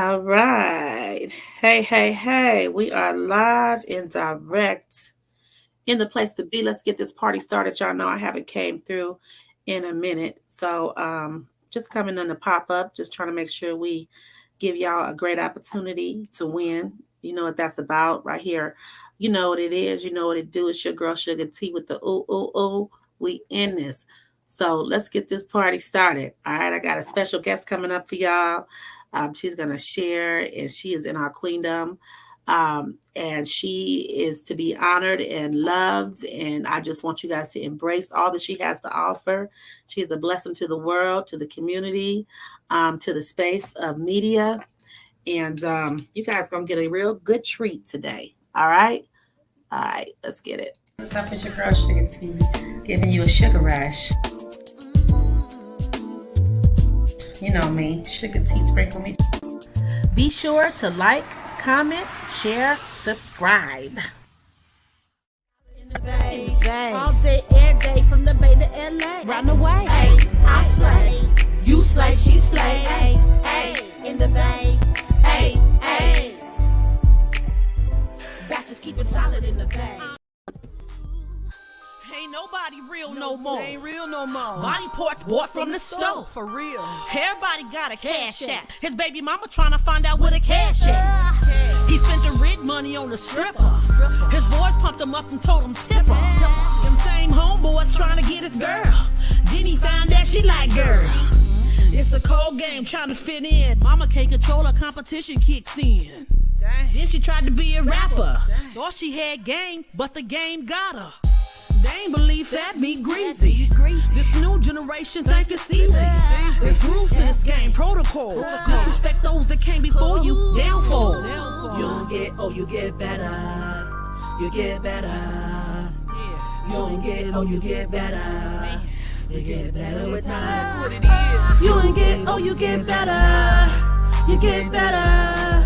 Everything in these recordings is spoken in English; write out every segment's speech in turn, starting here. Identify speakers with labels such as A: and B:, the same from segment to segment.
A: All right. Hey, hey, hey. We are live and direct in the place to be. Let's get this party started. Y'all know I haven't came through in a minute. So just coming on the pop up, just trying to make sure we give y'all a great opportunity to win. You know what that's about right here. You know what it is. You know what it do. It's your girl Suga-T with the ooh, ooh, ooh. We in this. So let's get this party started. All right. I got a special guest coming up for y'all. She's going to share, and she is in our queendom. And she is to be honored and loved. And I just want you guys to embrace all that she has to offer. She is a blessing to the world, to the community, to the space of media. And you guys going to get a real good treat today. All right? All right, let's get it. What's up? It's your girl, Suga-T, giving you a sugar rush. You know me, Suga-T, sprinkle me. Be sure to like, comment, share, subscribe.
B: In the bay. All day, every day, from the bay to LA. Run away. Hey, I slay. You slay, she slay. Hey, hey, in the bay. Hey, hey. Batches keep it solid in the bay.
C: Ain't nobody real no more.
B: Ain't real no more.
C: Body parts bought from the store.
B: For real.
C: Everybody got a cash app. His baby mama trying to find out where the cash at. He spent the rent money on the stripper. His boys pumped him up and told him tip her. Them same homeboys trying to get his girl. Then he found that she like girl. It's a cold game trying to fit in. Mama can't control her, competition kicks in. Then she tried to be a rapper. Thought she had game, but the game got her. They ain't believe fat meat greasy. This new generation think it's easy. There's rules to this game, protocol. Disrespect those that came before you, downfall.
A: You don't get, oh, you get better. You get better. You don't get, oh, you get better. You get better with time.
C: That's what it is.
A: You don't get, oh, you get better. You get better.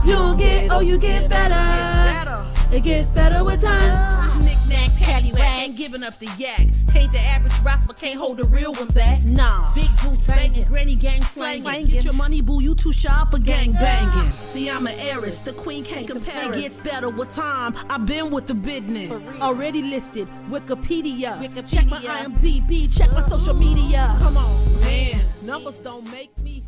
A: You don't get, oh, you get better. It gets better with time.
C: Knick-knack, paddywhack, ain't giving up the yak. Ain't the average rapper, can't hold the real one back. Nah, big boots banging, granny gang slanging. Get your money, boo, you too sharp for gang banging. See, I'm an heiress, the queen can't compare. It gets better with time, I've been with the business. Already listed, Wikipedia. Check my IMDb, check my social media. Come on, man, numbers don't make me.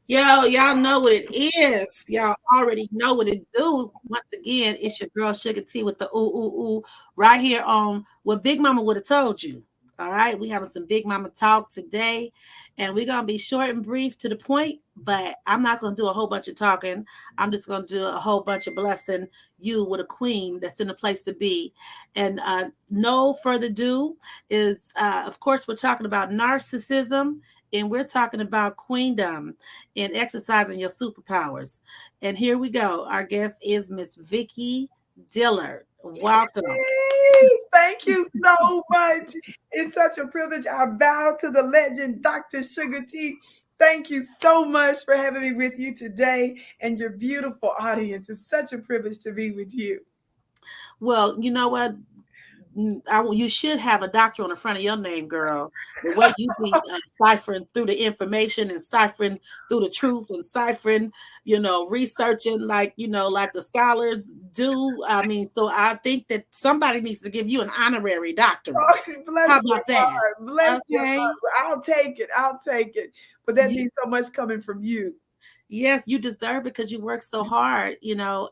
A: Yo, y'all know what it is. Y'all already know what it do. Once again, it's your girl Suga-T with the ooh, ooh, ooh, right here on what Big Mama would have told you. All right, we having some Big Mama talk today, and we're going to be short and brief to the point, but I'm not going to do a whole bunch of talking. I'm just going to do a whole bunch of blessing you with a queen that's in a place to be. And no further ado is, of course, we're talking about narcissism. And we're talking about queendom and exercising your superpowers. And here we go. Our guest is Miss Vicki Dillard. Welcome.
D: Yay! Thank you so much. It's such a privilege. I bow to the legend, Dr. Suga-T. Thank you so much for having me with you today and your beautiful audience. It's such a privilege to be with you.
A: Well, you know what? You should have a doctor on the front of your name, girl. The way you be ciphering through the information and ciphering through the truth and ciphering, researching like the scholars do. I mean, so I think that somebody needs to give you an honorary doctorate.
D: Bless
A: How about that?
D: Heart. Bless
A: okay.
D: Your heart. I'll take it. But that means so much coming from you.
A: Yes, you deserve it because you work so hard.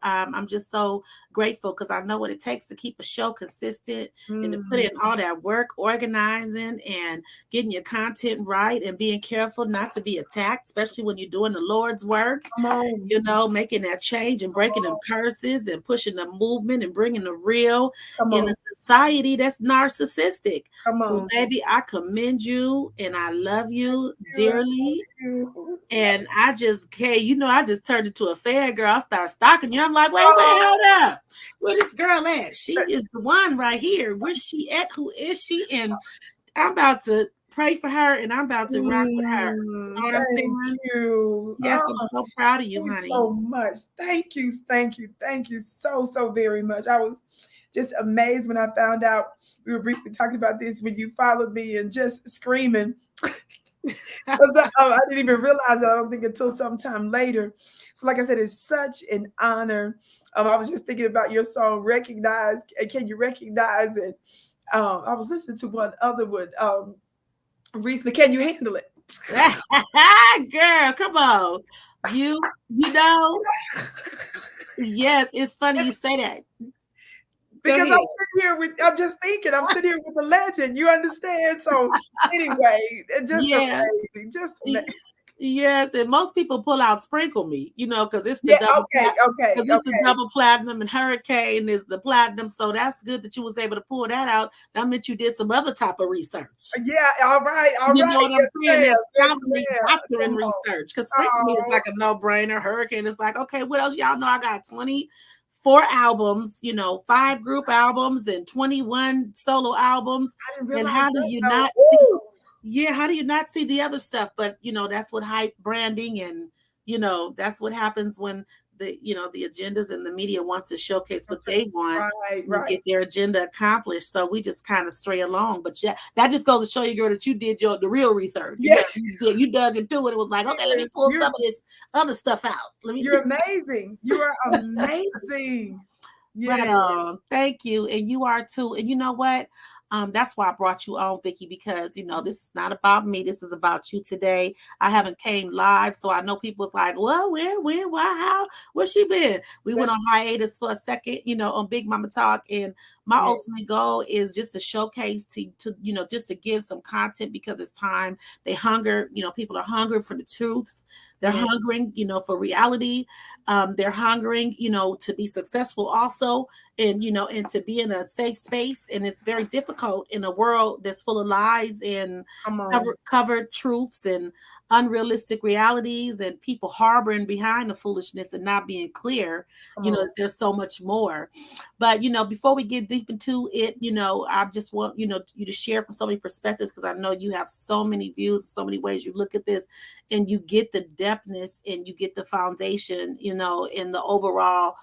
A: I'm just so grateful because I know what it takes to keep a show consistent and to put in all that work, organizing and getting your content right and being careful not to be attacked, especially when you're doing the Lord's work, making that change and breaking them curses and pushing the movement and bringing the real in a society that's narcissistic. So, baby, I commend you and I love you dearly. And I just I just turned into a fan girl. I started stalking you. I'm like, wait, hold up. Where this girl at? She is the one right here. Where's she at? Who is she? And I'm about to pray for her and I'm about to rock with her. You know what I'm saying?
D: Thank you.
A: Yes, I'm so proud of you, honey.
D: So much. Thank you so very much. I was just amazed when I found out. We were briefly talking about this when you followed me and just screaming. 'Cause I didn't even realize that, I don't think, until sometime later. So, like I said, it's such an honor. I was just thinking about your song, "Recognize," and "Can You Recognize It?" I was listening to one other one, recently, "Can You Handle It?"
A: Girl, come on. You know, yes, it's funny you say that. Go
D: Because
A: ahead.
D: I'm just thinking, I'm sitting here with a legend, you understand? So, anyway, it's just
A: Yes.
D: amazing, just ama
A: Yes, and most people pull out Sprinkle Me, because it's the
D: Yeah,
A: double
D: okay, okay,
A: because it's the
D: okay.
A: double platinum, and Hurricane is the platinum. So that's good that you was able to pull that out. That meant you did some other type of research.
D: Yeah, all
A: You
D: right,
A: know what I'm
D: yes,
A: saying?
D: ma'am,
A: That
D: yes,
A: scholarly
D: ma'am.
A: doctoring
D: Come on.
A: research. Because Sprinkle Me is
D: Oh,
A: like a no-brainer. Hurricane is like, okay, what else? Y'all know I got 24 albums, 5 group albums and 21 solo albums.
D: I didn't
A: And
D: realize
A: how do
D: that
A: you
D: though.
A: not see?
D: Ooh,
A: Yeah, how do you not see the other stuff? But that's what hype branding, and that's what happens when the agendas and the media wants to showcase what they want
D: right,
A: and
D: right.
A: get their agenda accomplished. So we just kind of stray along. But yeah, that just goes to show you, girl, that you did the real research.
D: Yeah,
A: You dug into it. It was like, okay, let me pull
D: you're
A: some of this other stuff out. Let me
D: you're amazing. You are amazing.
A: Right
D: Yeah.
A: on. Thank you. And you are too. And you know what? That's why I brought you on, Vicki, because this is not about me. This is about you today. I haven't came live, so I know people's like, well, where, when, why, how, where she been? We went on hiatus for a second, on Big Mama Talk. And my
D: Yeah.
A: ultimate goal is just to showcase to just to give some content because it's time. They hunger, people are hungry for the truth. They're
D: Yeah.
A: hungering, for reality. They're hungering, to be successful also, and to be in a safe space. And it's very difficult in a world that's full of lies and
D: Come on.
A: covered truths and unrealistic realities, and people harboring behind the foolishness and not being clear.
D: Come on.
A: There's so much more. But before we get deep into it, I just want you to share from so many perspectives, because I know you have so many views, so many ways you look at this, and you get the depthness and you get the foundation, in the overall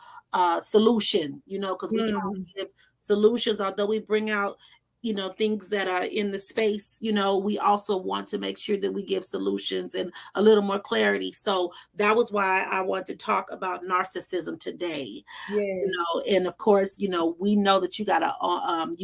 A: solution, because we try
D: Mm,
A: to give solutions, although we bring out things that are in the space. We also want to make sure that we give solutions and a little more clarity. So that was why I want to talk about narcissism today.
D: yes.
A: And of course, we know that you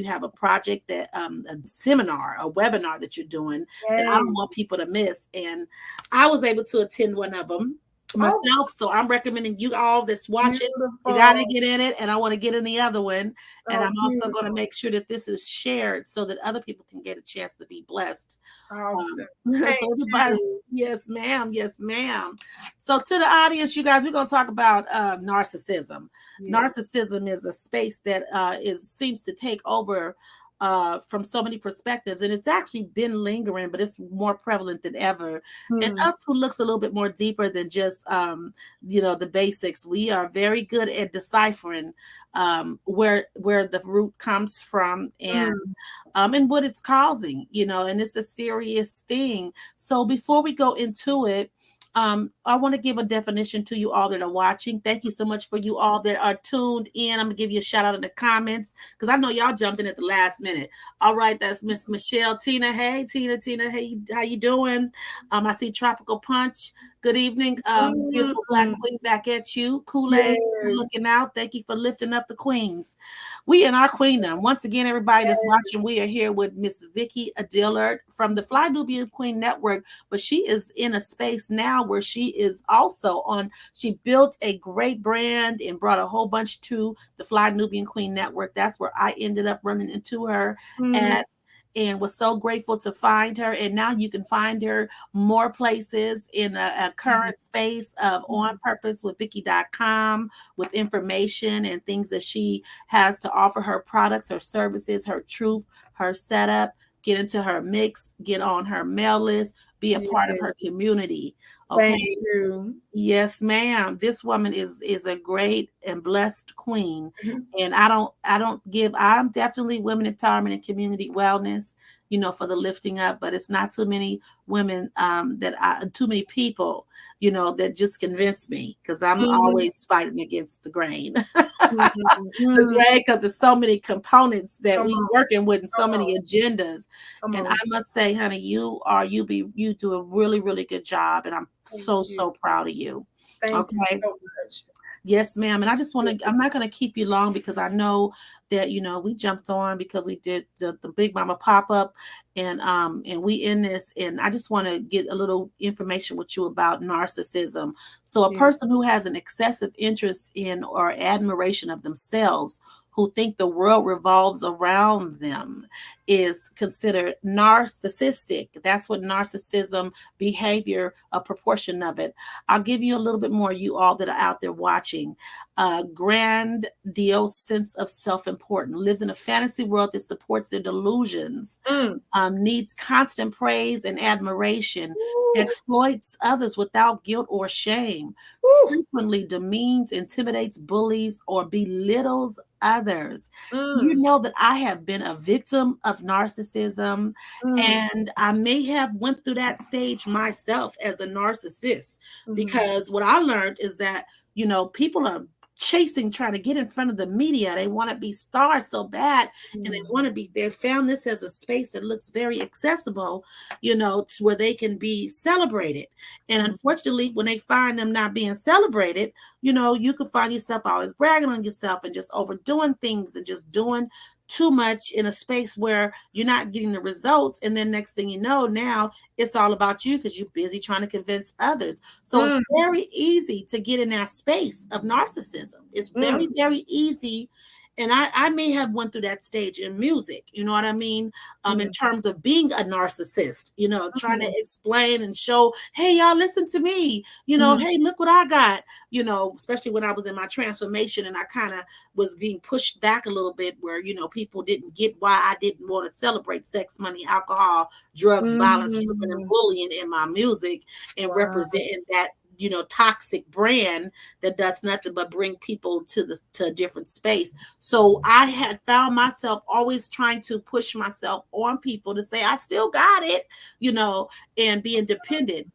A: have a project, that a seminar, a webinar that you're doing, that I don't
D: Yes.
A: want people to miss. And I was able to attend one of them
D: Oh,
A: myself, so I'm recommending you all that's watching, you got to
D: beautiful.
A: get in it, and I want to get in the other one. And
D: Oh,
A: I'm also going to
D: beautiful.
A: make sure that this is shared so that other people can get a chance to be blessed.
D: Awesome.
A: So
D: Thank
A: everybody,
D: you.
A: yes, ma'am, yes, ma'am. So to the audience, you guys, we're going to talk about narcissism.
D: Yes.
A: Narcissism is a space that seems to take over from so many perspectives, and it's actually been lingering, but it's more prevalent than ever. And
D: Hmm.
A: us who looks a little bit more deeper than just the basics, we are very good at deciphering where the root comes from,
D: Mm.
A: and what it's causing, and it's a serious thing. So before we go into it, I want to give a definition to you all that are watching. Thank you so much for you all that are tuned in. I'm gonna give you a shout out in the comments, because I know y'all jumped in at the last minute. All right, that's Miss Michelle Tina. Hey, Tina, hey, how you doing? I see Tropical Punch. Good evening, beautiful Black
D: Mm.
A: Queen, back at you. Kool-Aid,
D: Yes.
A: looking out. Thank you for lifting up the queens. We in our queendom. Once again, everybody that's watching, we are here with Miss Vicki Dillard from the Fly Nubian Queen Network, but she is in a space now where she is also she built a great brand and brought a whole bunch to the Fly Nubian Queen Network. That's where I ended up running into her
D: Mm.
A: at, and was so grateful to find her. And now you can find her more places in a current space of On Purpose with Vicki.com, with information and things that she has to offer, her products, her services, her truth, her setup. Get into her mix, get on her mail list, be a part of
D: Yes.
A: her community.
D: Thank
A: Okay.
D: you.
A: Yes, ma'am. This woman is a great and blessed queen.
D: Mhm.
A: And I'm definitely women empowerment and community wellness, for the lifting up, but it's not too many women too many people, that just convince me, because I'm
D: Mhm.
A: always fighting against the grain. The
D: Mm.
A: grade, because there's so many components that
D: Come
A: we
D: on,
A: working with and so
D: come on,
A: many agendas.
D: come
A: And I
D: on.
A: must say, honey, you do a really, really good job. And I'm
D: Thank
A: so,
D: you.
A: so proud of you.
D: Thank you
A: Okay.
D: so much.
A: Yes, ma'am. And I just want
D: Yeah.
A: to, I'm not going to keep you long because I know that, we jumped on because we did the Big Mama pop up and we in this. And I just want to get a little information with you about narcissism. So a
D: Yeah.
A: person who has an excessive interest in or admiration of themselves, who think the world revolves around them, is considered narcissistic. That's what narcissism behavior, a proportion of it. I'll give you a little bit more, you all that are out there watching. Grandiose sense of self importance, lives in a fantasy world that supports their delusions,
D: Mm.
A: needs constant praise and admiration,
D: Ooh,
A: exploits others without guilt or shame,
D: ooh,
A: frequently demeans, intimidates, bullies, or belittles others. You
D: mm,
A: know that I have been a victim of narcissism,
D: mm,
A: and I may have went through that stage myself as a narcissist,
D: mm,
A: because what I learned is that people are chasing, trying to get in front of the media. They want to be stars so bad, and they
D: mm,
A: want to be, they found this as a space that looks very accessible, to where they can be celebrated. And
D: mm,
A: unfortunately, when they find them not being celebrated, you could find yourself always bragging on yourself and just overdoing things and just doing too much in a space where you're not getting the results. And then next thing you know, now it's all about you because you're busy trying to convince others. So it's
D: mm,
A: very easy to get in that space of narcissism. It's
D: mm,
A: very, very easy. And I may have went through that stage in music, you know what I mean? In
D: mm,
A: terms of being a narcissist, trying to
D: mm,
A: explain and show, hey, y'all, listen to me,
D: mm,
A: hey, look what I got, especially when I was in my transformation and I kind of was being pushed back a little bit where, people didn't get why I didn't want to celebrate sex, money, alcohol, drugs, violence, stripping, and
D: mm.
A: bullying in my music and
D: Wow.
A: representing that toxic brand that does nothing but bring people to a different space. So I had found myself always trying to push myself on people to say I still got it, you know and be independent.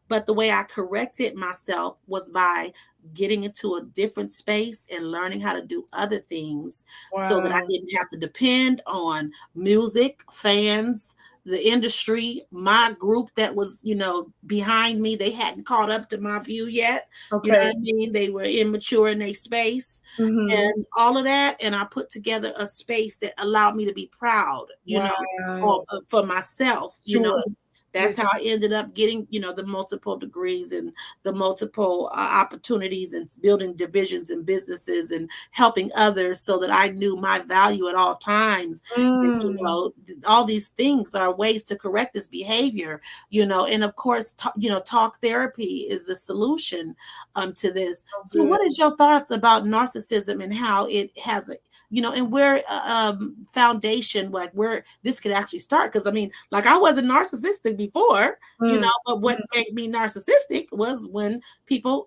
A: But the way I corrected myself was by getting into a different space and learning how to do other things so that I
D: Wow.
A: didn't have to depend on music, fans, the industry, my group that was, behind me. They hadn't caught up to my view yet. You know
D: Okay.
A: what I mean? They were immature in their space
D: Mm-hmm.
A: and all of that. And I put together a space that allowed me to be proud,
D: Wow.
A: for myself,
D: Sure.
A: that's
D: Yes.
A: how I ended up getting, the multiple degrees and the multiple opportunities and building divisions and businesses and helping others so that I knew my value at all times. And,
D: Mm.
A: all these things are ways to correct this behavior, and of course, talk therapy is the solution to this.
D: So
A: So,
D: good.
A: what is your thoughts about narcissism and how it has a and where foundation, like where this could actually start? Because I mean, like I wasn't narcissistic before,
D: Mm.
A: but what
D: Mm.
A: made me narcissistic was when people,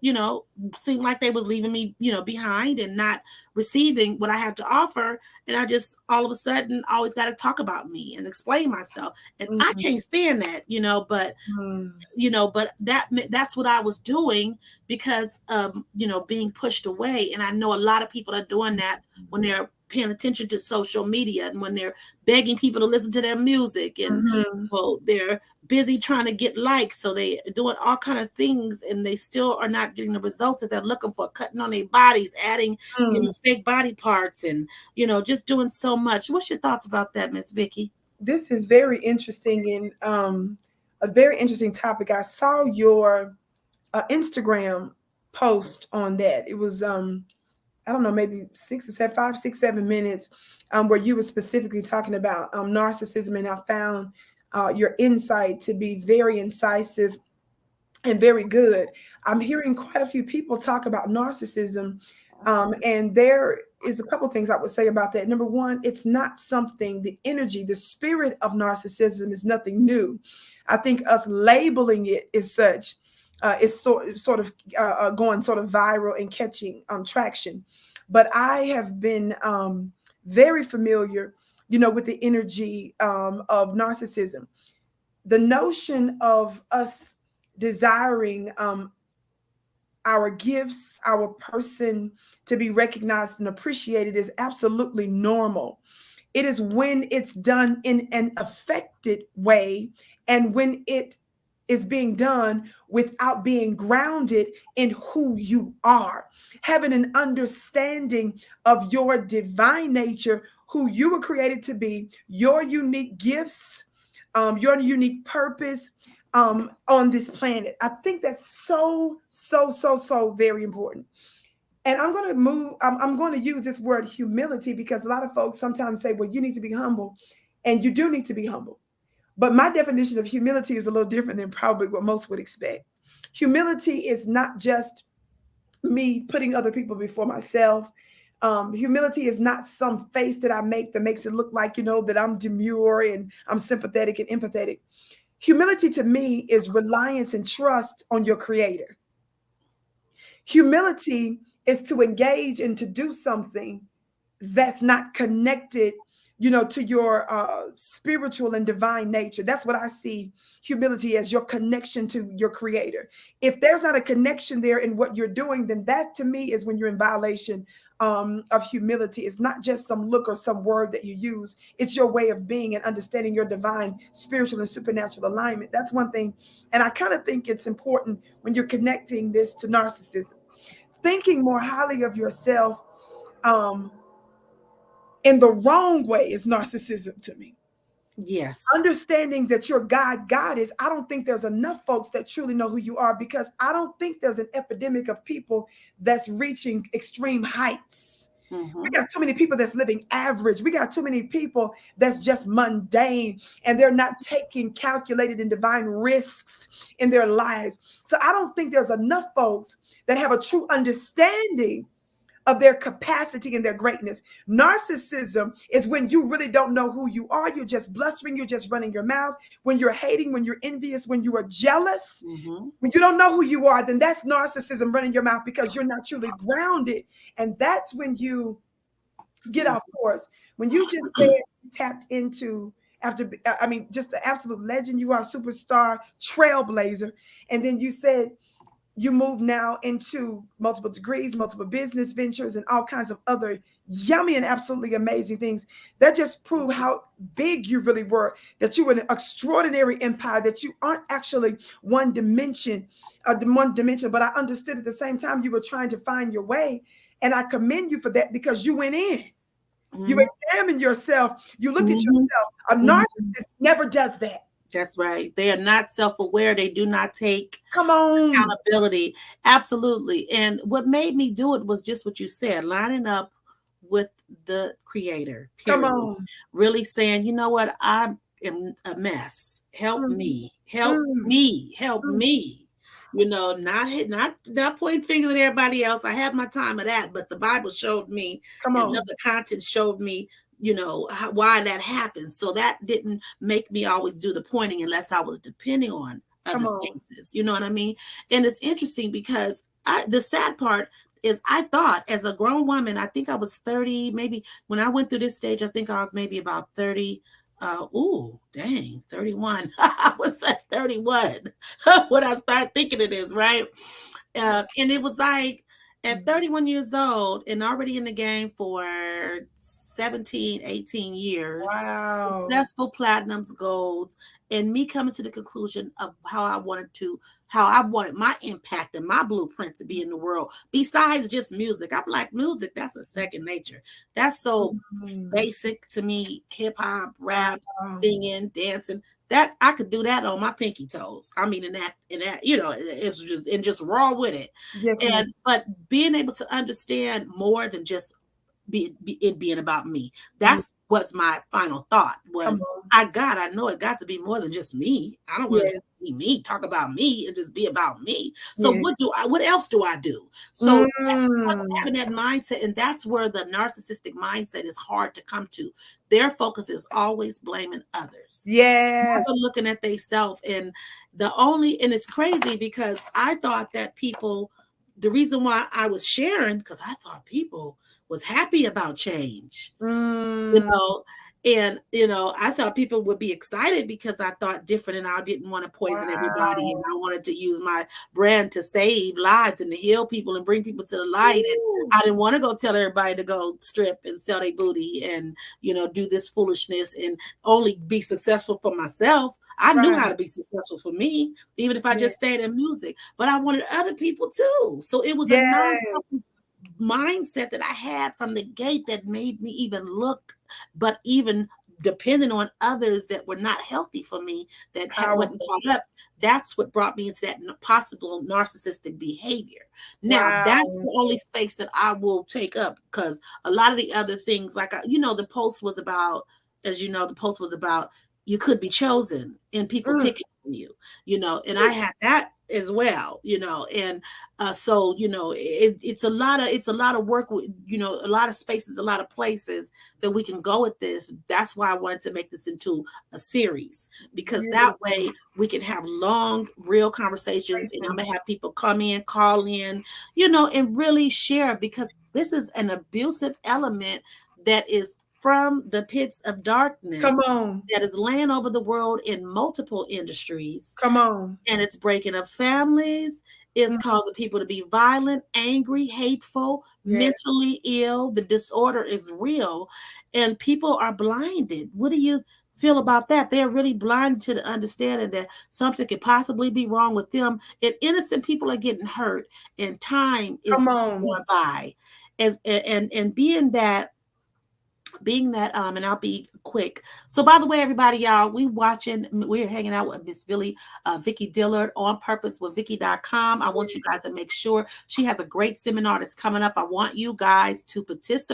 A: seemed like they was leaving me, behind and not receiving what I had to offer. And I just all of a sudden always got to talk about me and explain myself. And I
D: Mm.
A: can't stand that, but
D: Mm.
A: that's what I was doing because being pushed away. And I know a lot of people are doing that when they're paying attention to social media and when they're begging people to listen to their music and
D: Mhm.
A: well they're busy trying to get likes, so they doing all kind of things and they still are not getting the results that they're looking for, cutting on their bodies, adding
D: Mm.
A: fake body parts and just doing so much. What's your thoughts about that, Miss Vicki?
D: This is very interesting and a very interesting topic. I saw your Instagram post on that. It was I don't know, maybe 6 or 7, 5, 6, 7 minutes, where you were specifically talking about narcissism, and I found your insight to be very incisive and very good. I'm hearing quite a few people talk about narcissism, and there is a couple things I would say about that. Number one, it's not something, the energy, the spirit of narcissism is nothing new. I think us labeling it as such is sort of going sort of viral and catching traction. But I have been very familiar, with the energy of narcissism. The notion of us desiring our gifts, our person to be recognized and appreciated is absolutely normal. It is when it's done in an affected way and when it is being done without being grounded in who you are, having an understanding of your divine nature, who you were created to be, your unique gifts, your unique purpose on this planet. I think that's so very important. And I'm going to move, I'm going to use this word humility because a lot of folks sometimes say, well, you need to be humble. And you do need to be humble. But my definition of humility is a little different than probably what most would expect. Humility is not just me putting other people before myself. Humility is not some face that I make that makes it look like, that I'm demure and I'm sympathetic and empathetic. Humility to me is reliance and trust on your creator. Humility is to engage and to do something that's not connected, to your spiritual and divine nature. That's what I see humility as, your connection to your creator. If there's not a connection there in what you're doing, then that to me is when you're in violation of humility. It's not just some look or some word that you use. It's your way of being and understanding your divine, spiritual, and supernatural alignment. That's one thing. And I kind of think it's important when you're connecting this to narcissism. Thinking more highly of yourself in the wrong way is narcissism to me.
A: Yes.
D: Understanding that your God is, I don't think there's enough folks that truly know who you are, because I don't think there's an epidemic of people that's reaching extreme heights.
A: Mm-hmm.
D: We got too many people that's living average. We got too many people that's just mundane, and they're not taking calculated and divine risks in their lives. So I don't think there's enough folks that have a true understanding of their capacity and their greatness. Narcissism is when you really don't know who you are. You're just blustering. You're just running your mouth. When you're hating, when you're envious, when you are jealous, when you don't know who you are, then that's narcissism running your mouth because you're not truly grounded. And that's when you get off course. When you just said you tapped into, just an absolute legend, you are a superstar, trailblazer. And then you said, you move now into multiple degrees, multiple business ventures, and all kinds of other yummy and absolutely amazing things that just prove how big you really were, that you were an extraordinary empire, that you aren't actually one dimension, but I understood at the same time you were trying to find your way. And I commend you for that, because you went in. You examined yourself. You looked at yourself. A narcissist never does that.
A: That's right. They are not self-aware. They do not take accountability. Absolutely. And what made me do it was just what you said, lining up with the creator. Period. Come on. Really saying, you know what? I am a mess. Help me. Help me. Help me. Not pointing fingers at everybody else. I have my time of that, but the Bible showed me, and other content showed me, why that happened. So that didn't make me always do the pointing unless I was depending on other spaces. You know what I mean? And it's interesting because the sad part is I thought as a grown woman, I think I was 30, maybe when I went through this stage, I think I was maybe about 30. 31. I was at 31 when I started thinking of this, right? And it was like at 31 years old and already in the game for 17, 18 years. Wow. Successful platinums, golds, and me coming to the conclusion of how I wanted my impact and my blueprint to be in the world, besides just music. I'm like, music, that's a second nature. That's so basic to me. Hip hop, rap, singing, dancing. That I could do that on my pinky toes. I mean, in that, it's just raw with it. Yes, but being able to understand more than just it being about me. That's what's my final thought was, I know it got to be more than just me. I don't want to just be me, talk about me and just be about me. So what else do I do? So having that mindset, and that's where the narcissistic mindset is hard to come to. Their focus is always blaming others. Never looking at themselves. And it's crazy because I thought that the reason why I was sharing, because I thought people was happy about change, And, I thought people would be excited because I thought different and I didn't want to poison everybody. And
D: Wow.
A: I wanted to use my brand to save lives and to heal people and bring people to the light. And
D: Ooh,
A: I didn't want to go tell everybody to go strip and sell their booty and, do this foolishness and only be successful for myself. I knew how
D: right.
A: to be successful for me, even if I
D: Yeah.
A: just stayed in music, but I wanted other people too. So it was a
D: Yes.
A: non-selfish mindset that I had from the gate that made me even look, but even depending on others that were not healthy for me, that wasn't
D: Powerful.
A: caught up. That's what brought me into that possible narcissistic behavior. Now, that's
D: Wow.
A: the only space that I will take up because a lot of the other things, like, the post was about, as you know, the post was about you could be chosen and people
D: Mm,
A: picking on you, and I had that as well, and so it's a lot of work with, a lot of spaces, a lot of places that we can go with this. That's why I wanted to make this into a series, because that
D: beautiful.
A: way we can have long real conversations, and I'm
D: Patience.
A: gonna have people come in, call in, and really share, because this is an abusive element that is from the pits of
D: Come
A: darkness
D: on.
A: that is laying over the world in multiple industries,
D: Come on.
A: and it's breaking up families. It's
D: Mm,
A: causing people to be violent, angry, hateful,
D: yes.
A: mentally ill. The disorder is real, and people are blinded. What do you feel about that? They're really blind to the understanding that something could possibly be wrong with them, and innocent people are getting hurt, and time
D: Come
A: is
D: on.
A: going by. And being that and I'll be quick. So by the way, everybody, y'all, we're hanging out with Miss Vicki Dillard, on purpose with Vicki.com. I want you guys to make sure she has a great seminar that's coming up. I want you guys to
D: Yes.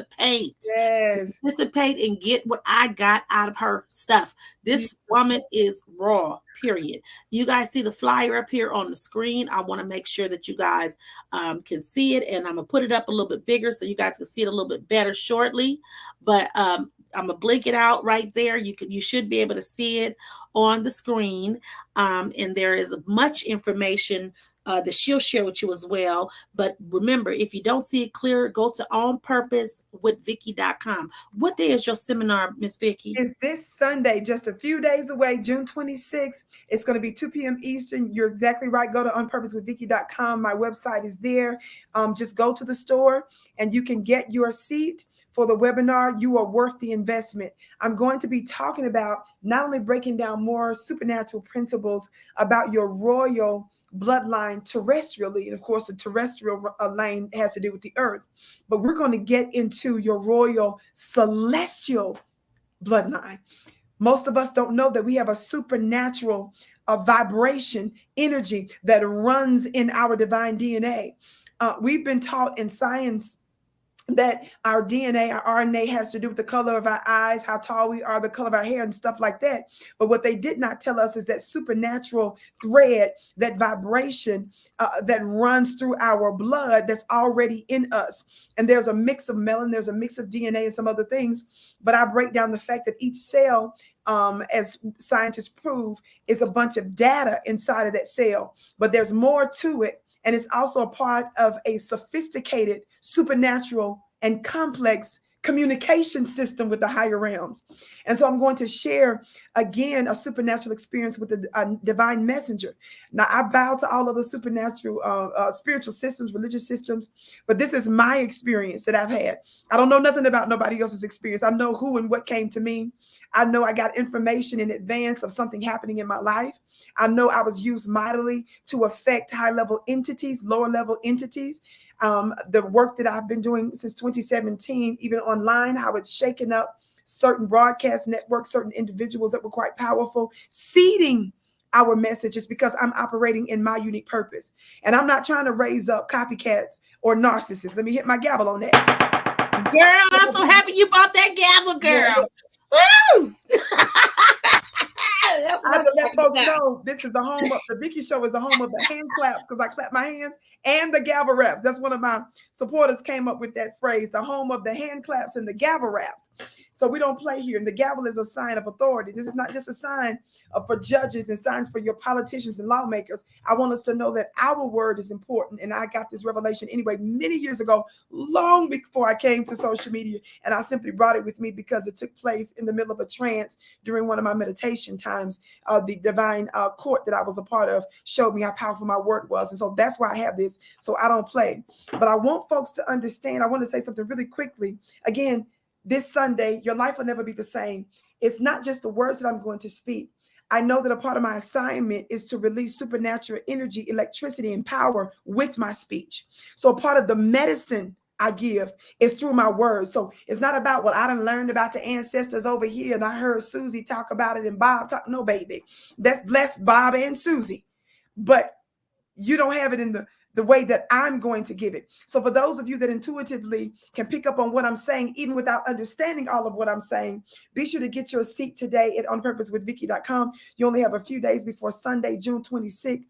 A: and get what I got out of her stuff. This woman
D: Beautiful.
A: is raw, period. You guys see the flyer up here on the screen. I want to make sure that you guys can see it, and I'm gonna put it up a little bit bigger so you guys can see it a little bit better shortly. But I'm gonna blink it out right there. You should be able to see it on the screen. And there is much information that she'll share with you as well. But remember, if you don't see it clear, go to onpurposewithvicky.com. What day is your seminar, Miss Vicki?
D: Is this Sunday, just a few days away, June 26th. It's going to be 2 p.m. Eastern. You're exactly right. Go to onpurposewithvicky.com. My website is there. Just go to the store and you can get your seat for the webinar. You are worth the investment. I'm going to be talking about not only breaking down more supernatural principles about your royal bloodline terrestrially, and of course, the terrestrial lane has to do with the earth, but we're going to get into your royal celestial bloodline. Most of us don't know that we have a supernatural vibration energy that runs in our divine DNA. We've been taught in science that our DNA, our RNA has to do with the color of our eyes, how tall we are, the color of our hair, and stuff like that. But what they did not tell us is that supernatural thread, that vibration that runs through our blood that's already in us. And there's a mix of melanin, there's a mix of DNA and some other things. But I break down the fact that each cell, as scientists prove, is a bunch of data inside of that cell. But there's more to it, and it's also a part of a sophisticated, supernatural, and complex communication system with the higher realms. And so I'm going to share again a supernatural experience with a divine messenger. Now, I bow to all of the supernatural spiritual systems, religious systems, but this is my experience that I've had. I don't know nothing about nobody else's experience. I know who and what came to me. I know I got information in advance of something happening in my life. I know I was used mightily to affect high level entities, lower level entities. The work that I've been doing since 2017, even online, how it's shaken up certain broadcast networks, certain individuals that were quite powerful, seeding our messages because I'm operating in my unique purpose. And I'm not trying to raise up copycats or narcissists. Let me hit my gavel on that.
A: Girl, I'm so happy you bought that gavel,
D: Yeah,
A: girl.
D: yeah.
A: Woo! That's
D: I
A: what
D: have
A: I'm
D: to let
A: talking
D: folks
A: about.
D: know this is the home of the Vicki Show is the home of the hand claps because I clap my hands and the gavel raps. That's one of my supporters came up with that phrase, the home of the hand claps and the gavel raps. So we don't play here. And the gavel is a sign of authority. This is not just a sign for judges and signs for your politicians and lawmakers. I want us to know that our word is important. And I got this revelation anyway, many years ago, long before I came to social media. And I simply brought it with me because it took place in the middle of a trance during one of my meditation times. The divine court that I was a part of showed me how powerful my word was. And so that's why I have this. So I don't play. But I want folks to understand. I want to say something really quickly. Again, this Sunday, your life will never be the same. It's not just the words that I'm going to speak. I know that a part of my assignment is to release supernatural energy, electricity, and power with my speech. So a part of the medicine I give is through my words. So it's not about, well, I done learned about the ancestors over here and I heard Susie talk about it and Bob talk. No, baby. That's blessed Bob and Susie. But you don't have it in the way that I'm going to give it. So for those of you that intuitively can pick up on what I'm saying, even without understanding all of what I'm saying, be sure to get your seat today at onpurposewithvicky.com. You only have a few days before Sunday, June 26th.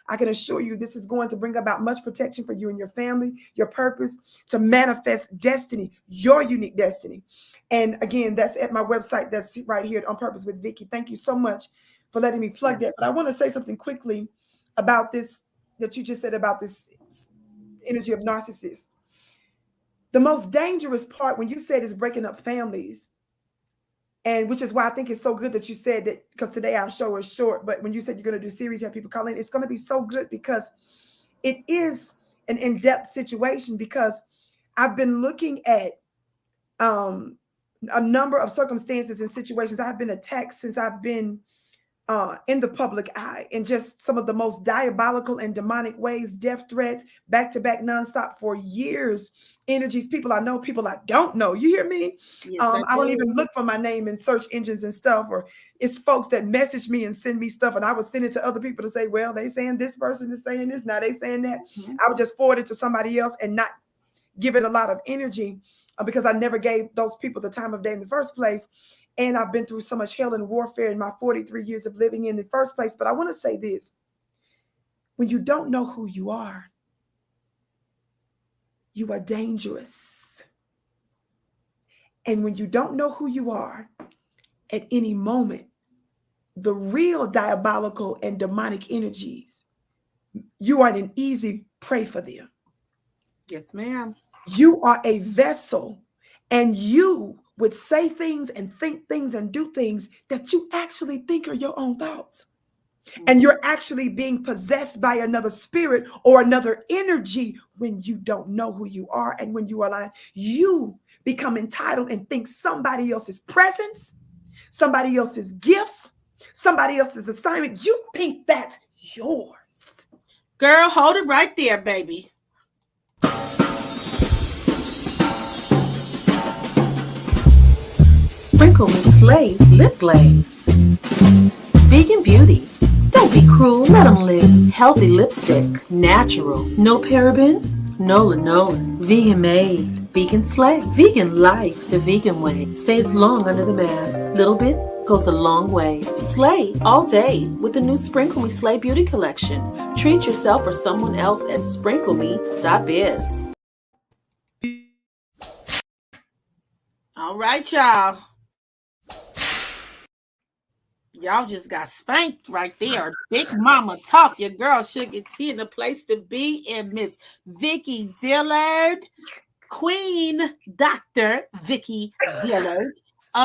D: I can assure you this is going to bring about much protection for you and your family, your purpose to manifest destiny, your unique destiny. And again, that's at my website. That's right here at On Purpose with Vicki. Thank you so much for letting me plug that. But I want to say something quickly about this that you just said about this energy of narcissists. The most dangerous part when you said is breaking up families, and which is why I think it's so good that you said that, because today our show is short, but when you said you're going to do series, have people call in, it's going to be so good because it is an in-depth situation. Because I've been looking at a number of circumstances and situations. I've been attacked since I've been in the public eye in just some of the most diabolical and demonic ways, death threats, back-to-back nonstop for years, energies, people I know, people I don't know. You hear me?
A: Yes,
D: I don't even look for my name in search engines and stuff, or it's folks that message me and send me stuff, and I would send it to other people to say, well, they saying this person is saying this, now they saying that. I would just forward it to somebody else and not give it a lot of energy because I never gave those people the time of day in the first place. And I've been through so much hell and warfare in my 43 years of living in the first place. But I want to say this. When you don't know who you are dangerous. And when you don't know who you are, at any moment, the real diabolical and demonic energies, you are an easy prey for them.
A: Yes, ma'am.
D: You are a vessel, and you would say things and think things and do things that you actually think are your own thoughts. And you're actually being possessed by another spirit or another energy when you don't know who you are. And when you align, you become entitled and think somebody else's presence, somebody else's gifts, somebody else's assignment. You think that's yours.
A: Girl, hold it right there, baby.
E: Sprinkle and Slay Lip Glaze. Vegan Beauty. Don't be cruel, let them live. Healthy lipstick. Natural. No paraben, no lanolin. Vegan made. Vegan Slay. Vegan life the vegan way. Stays long under the mask. Little bit goes a long way. Slay all day with the new Sprinkle Me Slay Beauty Collection. Treat yourself or someone else at sprinkleme.biz.
A: All right, y'all. Y'all just got spanked right there. Big Mama Talk, your girl Suga-T in the place to be, and Miss Vicki Dillard, Queen Dr. Vicki Dillard.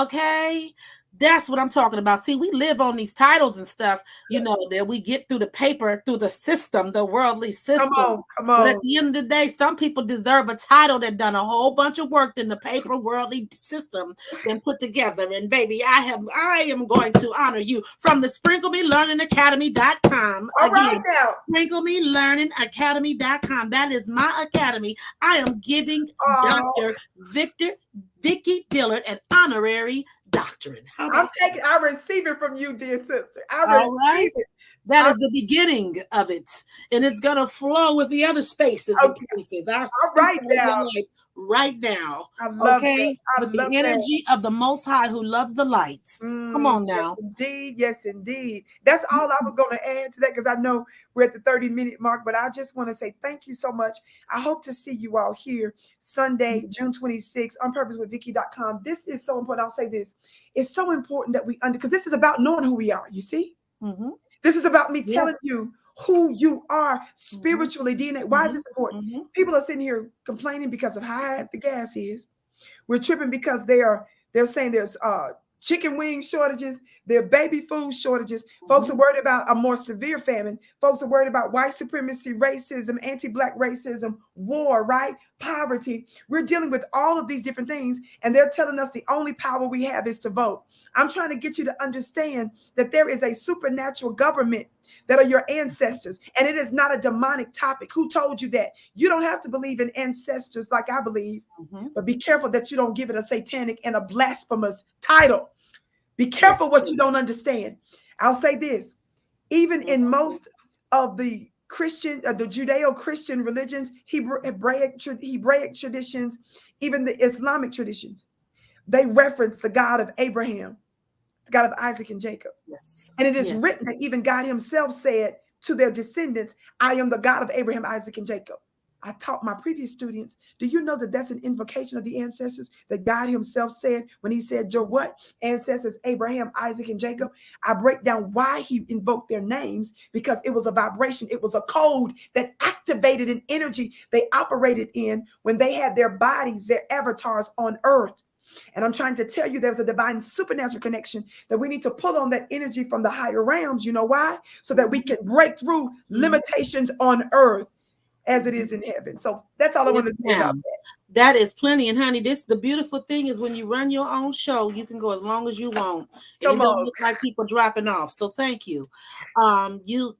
A: Okay? That's what I'm talking about. See, we live on these titles and stuff, you know, that we get through the paper, through the system, the worldly system.
D: Come on.
A: But at the end of the day, some people deserve a title that done a whole bunch of work in the paper worldly system and put together. And baby, I am going to honor you from the SprinkleMeLearningAcademy.com.
D: All right now.
A: SprinkleMeLearningAcademy.com. That is my academy. I am giving Dr. Vicki Dillard an honorary doctrine.
D: I receive it from you, dear sister. I receive it.
A: That is the beginning of it, and it's gonna flow with the other spaces and places.
D: All right now.
A: right now.
D: I love that.
A: Okay?
D: I
A: With the
D: love that.
A: energy of the Most High who loves the light. Come on
D: Yes,
A: now.
D: indeed. Yes, indeed. That's all I was going to add to that because I know we're at the 30-minute mark, but I just want to say thank you so much. I hope to see you all here Sunday, June 26th, on purpose with Vicki.com. This is so important. I'll say this. It's so important that we because this is about knowing who we are. You see?
A: Mm-hmm.
D: This is about me telling
A: Yes.
D: you who you are spiritually, DNA. Why is this important?
A: Mm-hmm.
D: People are sitting here complaining because of how high the gas is. We're tripping because they're saying there's chicken wing shortages, there are baby food shortages. Folks are worried about a more severe famine. Folks are worried about white supremacy, racism, anti-black racism, war, right? Poverty. We're dealing with all of these different things, and they're telling us the only power we have is to vote. I'm trying to get you to understand that there is a supernatural government that are your ancestors, and it is not a demonic topic. Who told you that? You don't have to believe in ancestors like I believe, but be careful that you don't give it a satanic and a blasphemous title. Be careful what you don't understand. I'll say this, even in most of the Christian, the Judeo-Christian religions, Hebraic traditions, even the Islamic traditions, they reference the God of Abraham, the God of Isaac and Jacob.
A: Yes.
D: And it is written that even God himself said to their descendants, I am the God of Abraham, Isaac, and Jacob. I taught my previous students, do you know that that's an invocation of the ancestors that God himself said when he said, your what? Ancestors, Abraham, Isaac, and Jacob. I break down why he invoked their names because it was a vibration. It was a code that activated an energy they operated in when they had their bodies, their avatars on earth. And I'm trying to tell you there's a divine supernatural connection that we need to pull on that energy from the higher realms. You know why? So that we can break through limitations on earth as it is in heaven. So that's all I want to say about that.
A: That is plenty. And honey, the beautiful thing is when you run your own show, you can go as long as you want. It don't look like people dropping off. So thank you.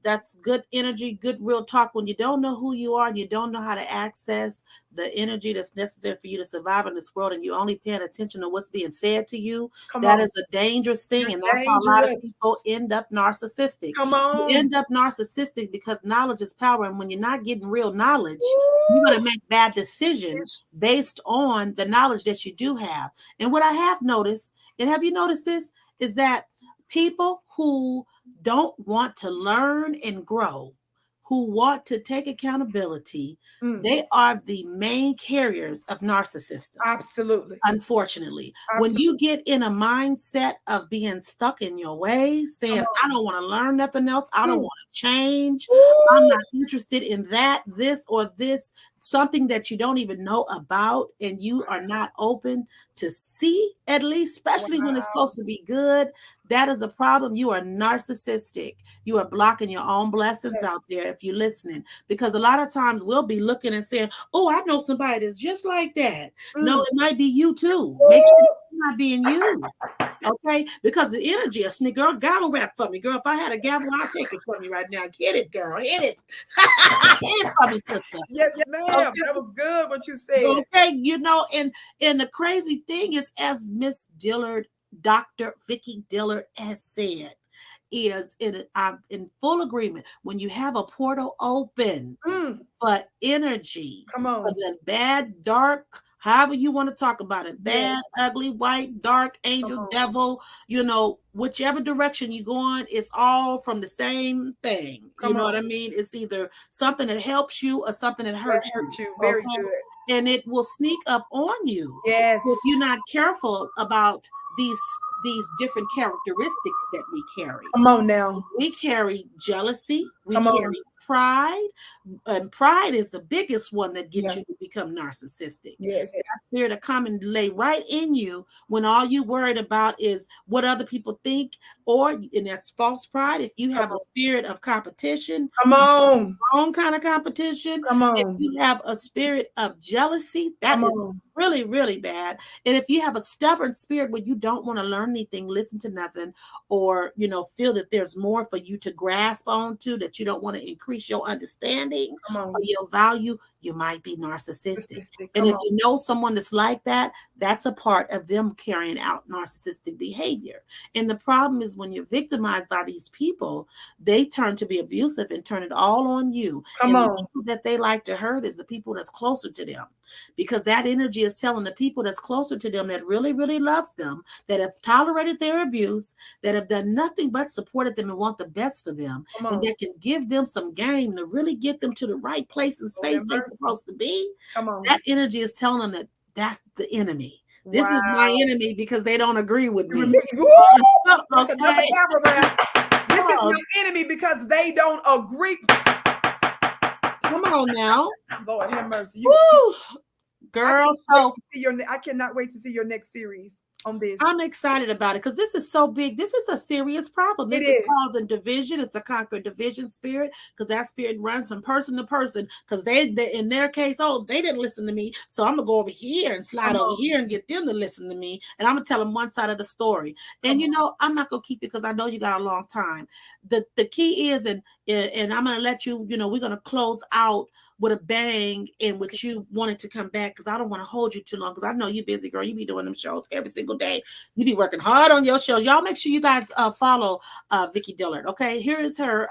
A: That's good energy, good real talk. When you don't know who you are and you don't know how to access the energy that's necessary for you to survive in this world, and you're only paying attention to what's being fed to you, that is a dangerous thing. And that's how a lot of people end up narcissistic. You end up narcissistic because knowledge is power. And when you're not getting real knowledge, you're going to make bad decisions based on the knowledge that you do have. And what I have noticed, and have you noticed this, is that people who don't want to learn and grow, who want to take accountability, they are the main carriers of narcissism.
D: Absolutely.
A: Unfortunately. When you get in a mindset of being stuck in your ways, saying, I don't want to learn nothing else, I don't want to change, I'm not interested in that, this or this, something that you don't even know about, and you are not open to see, at least, especially when it's supposed to be good, that is a problem. You are narcissistic. You are blocking your own blessings out there if you're listening. Because a lot of times we'll be looking and saying, oh, I know somebody that's just like that. No, it might be you too. Make sure you're not being used. Okay? Because the energy, girl, gavel rap for me. Girl, if I had a gavel, I'd take it from you right now. Get it, girl. Hit it. Hit it for me, sister.
D: Yes, ma'am. Okay. That was good what you said.
A: Okay, and the crazy thing is, as Miss Dillard, Dr. Vicki Dillard has said, I'm in full agreement. When you have a portal open for energy, for the bad, dark, however you want to talk about it, bad, ugly, white, dark, angel, devil, whichever direction you go on, it's all from the same thing. You know what I mean? It's either something that helps you or something that hurts you.
D: Very good.
A: And it will sneak up on you.
D: Yes.
A: If you're not careful about these different characteristics that we carry.
D: Come on now.
A: We carry jealousy. We carry pride. And pride is the biggest one that gets you to become narcissistic.
D: Yes.
A: That spirit to come and lay right in you when all you worried about is what other people think, and that's false pride. If you have a spirit of competition, wrong kind of competition. If you have a spirit of jealousy, that is really, really bad. And if you have a stubborn spirit where you don't want to learn anything, listen to nothing, or feel that there's more for you to grasp onto, that you don't want to increase your understanding or your value, you might be narcissistic. And
D: Come
A: if
D: on.
A: you know someone that's like that, that's a part of them carrying out narcissistic behavior. And the problem is when you're victimized by these people, they turn to be abusive and turn it all on you.
D: Come
A: And the
D: on.
A: people that they like to hurt is the people that's closer to them, because that energy is telling the people that's closer to them, that really, really loves them, that have tolerated their abuse, that have done nothing but supported them and want the best for them,
D: Come
A: and
D: on.
A: that can give them some game to really get them to the right place and
D: Lord have
A: space they're
D: mercy.
A: supposed to be.
D: Come on.
A: That energy is telling them that that's the enemy. This is my
D: Wow.
A: enemy because they don't agree with
D: You with
A: me.
D: me? Woo! Like another
A: Okay.
D: paragraph. This
A: Come
D: is
A: on.
D: my enemy because they don't agree.
A: Come on now.
D: Lord have mercy.
A: Woo!
D: I
A: Girl,
D: can't wait
A: so
D: to see I cannot wait to see your next series on this.
A: I'm excited about it because this is so big. This is a serious problem.
D: It
A: This is
D: is.
A: causing division. It's a conquer division spirit, because that spirit runs from person to person. Because they, in their case, oh, they didn't listen to me, so I'm gonna go over here and slide
D: Come
A: over
D: on.
A: here and get them to listen to me, and I'm gonna tell them one side of the story. And
D: Come
A: I'm not gonna keep it because I know you got a long time. The key is, and I'm gonna let you. We're gonna close out with a bang and what you wanted to come back, because I don't want to hold you too long, because I know you're busy, girl. You be doing them shows every single day. You be working hard on your shows. Y'all make sure you guys follow Vicki Dillard. Okay, here is her